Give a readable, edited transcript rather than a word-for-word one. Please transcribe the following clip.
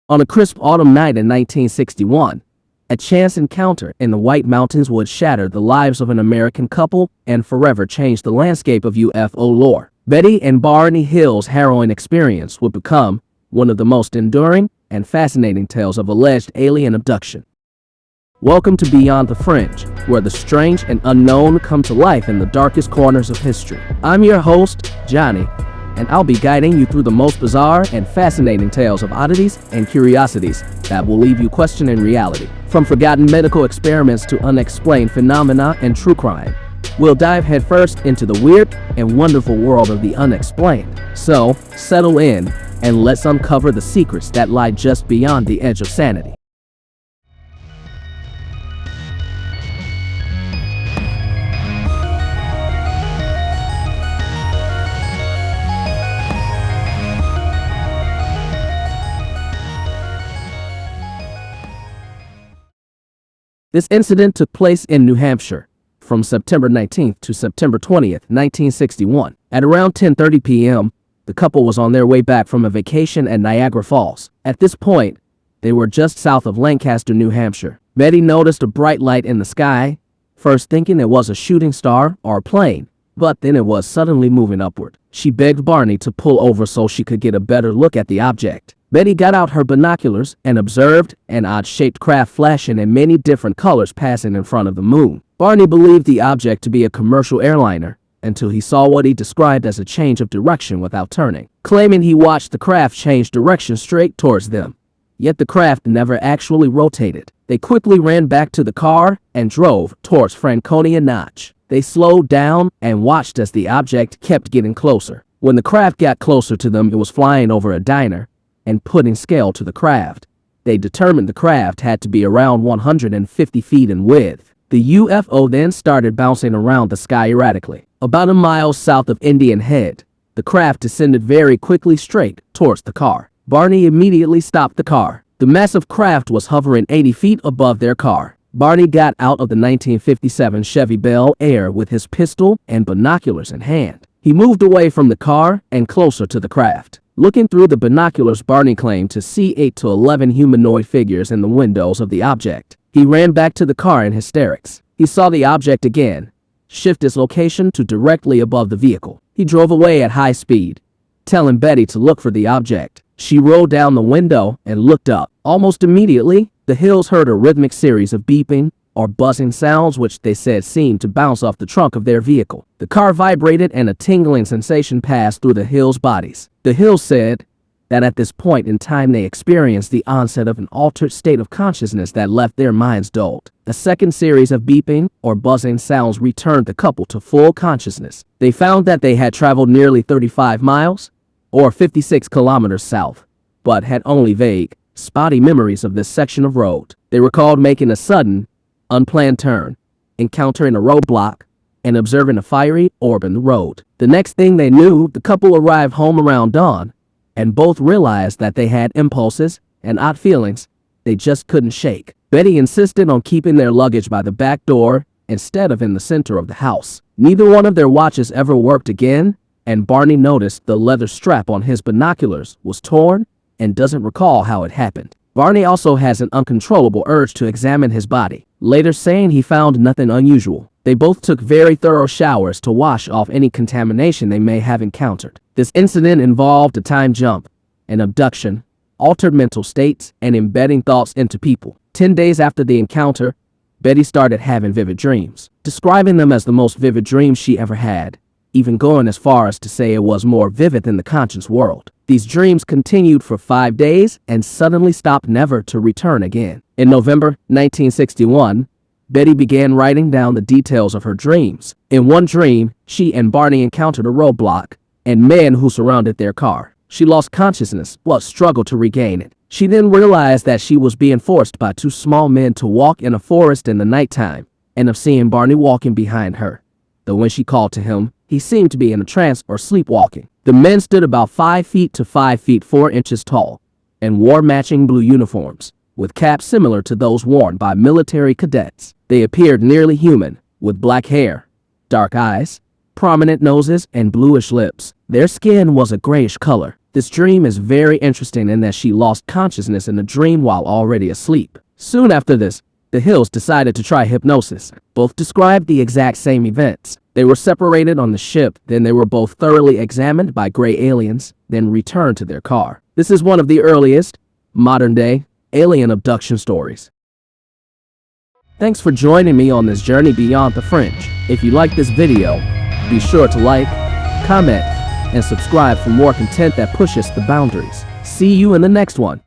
On a crisp autumn night in 1961, a chance encounter in the White Mountains would shatter the lives of an American couple and forever change the landscape of UFO lore. Betty and Barney Hill's harrowing experience would become one of the most enduring and fascinating tales of alleged alien abduction. Welcome to Beyond the Fringe, where the strange and unknown come to life in the darkest corners of history. I'm your host, Johnny, and I'll be guiding you through the most bizarre and fascinating tales of oddities and curiosities that will leave you questioning reality. From forgotten medical experiments to unexplained phenomena and true crime, we'll dive headfirst into the weird and wonderful world of the unexplained. So, settle in and let's uncover the secrets that lie just beyond the edge of sanity. This incident took place in New Hampshire from September 19th to September 20th, 1961. At around 10:30 p.m., the couple was on their way back from a vacation at Niagara Falls. At this point, they were just south of Lancaster, New Hampshire. Betty noticed a bright light in the sky, first thinking it was a shooting star or a plane, but then it was suddenly moving upward. She begged Barney to pull over so she could get a better look at the object. Betty got out her binoculars and observed an odd-shaped craft flashing in many different colors passing in front of the moon. Barney believed the object to be a commercial airliner until he saw what he described as a change of direction without turning, claiming he watched the craft change direction straight towards them. Yet the craft never actually rotated. They quickly ran back to the car and drove towards Franconia Notch. They slowed down and watched as the object kept getting closer. When the craft got closer to them, it was flying over a diner and putting scale to the craft. They determined the craft had to be around 150 feet in width. The UFO then started bouncing around the sky erratically. About a mile south of Indian Head, the craft descended very quickly straight towards the car. Barney immediately stopped the car. The massive craft was hovering 80 feet above their car. Barney got out of the 1957 Chevy Bel Air with his pistol and binoculars in hand. He moved away from the car and closer to the craft. Looking through the binoculars, Barney claimed to see 8 to 11 humanoid figures in the windows of the object. He ran back to the car in hysterics. He saw the object again, shift its location to directly above the vehicle. He drove away at high speed, telling Betty to look for the object. She rolled down the window and looked up. Almost immediately, the Hills heard a rhythmic series of beeping or buzzing sounds which they said seemed to bounce off the trunk of their vehicle. The car vibrated and a tingling sensation passed through the Hills' bodies. The Hills said that at this point in time they experienced the onset of an altered state of consciousness that left their minds dulled. The second series of beeping or buzzing sounds returned the couple to full consciousness. They found that they had traveled nearly 35 miles or 56 kilometers south, but had only vague, spotty memories of this section of road. They recalled making a sudden, unplanned turn, encountering a roadblock, and observing a fiery orb in the road. The next thing they knew, the couple arrived home around dawn, and both realized that they had impulses and odd feelings they just couldn't shake. Betty insisted on keeping their luggage by the back door instead of in the center of the house. Neither one of their watches ever worked again, and Barney noticed the leather strap on his binoculars was torn and doesn't recall how it happened. Barney also has an uncontrollable urge to examine his body, later saying he found nothing unusual. They both took very thorough showers to wash off any contamination they may have encountered. This incident involved a time jump, an abduction, altered mental states, and embedding thoughts into people. 10 days after the encounter, Betty started having vivid dreams, describing them as the most vivid dreams she ever had, even going as far as to say it was more vivid than the conscious world. These dreams continued for 5 days and suddenly stopped, never to return again. In November 1961, Betty began writing down the details of her dreams. In one dream, she and Barney encountered a roadblock and men who surrounded their car. She lost consciousness but struggled to regain it. She then realized that she was being forced by 2 small men to walk in a forest in the nighttime, and of seeing Barney walking behind her. Though when she called to him, he seemed to be in a trance or sleepwalking. The men stood about 5 feet to 5 feet 4 inches tall and wore matching blue uniforms, with caps similar to those worn by military cadets. They appeared nearly human, with black hair, dark eyes, prominent noses, and bluish lips. Their skin was a grayish color. This dream is very interesting in that she lost consciousness in the dream while already asleep. Soon after this, the Hills decided to try hypnosis. Both described the exact same events. They were separated on the ship, then they were both thoroughly examined by gray aliens, then returned to their car. This is one of the earliest, modern-day, alien abduction stories. Thanks for joining me on this journey beyond the fringe. If you like this video, be sure to like, comment, and subscribe for more content that pushes the boundaries. See you in the next one.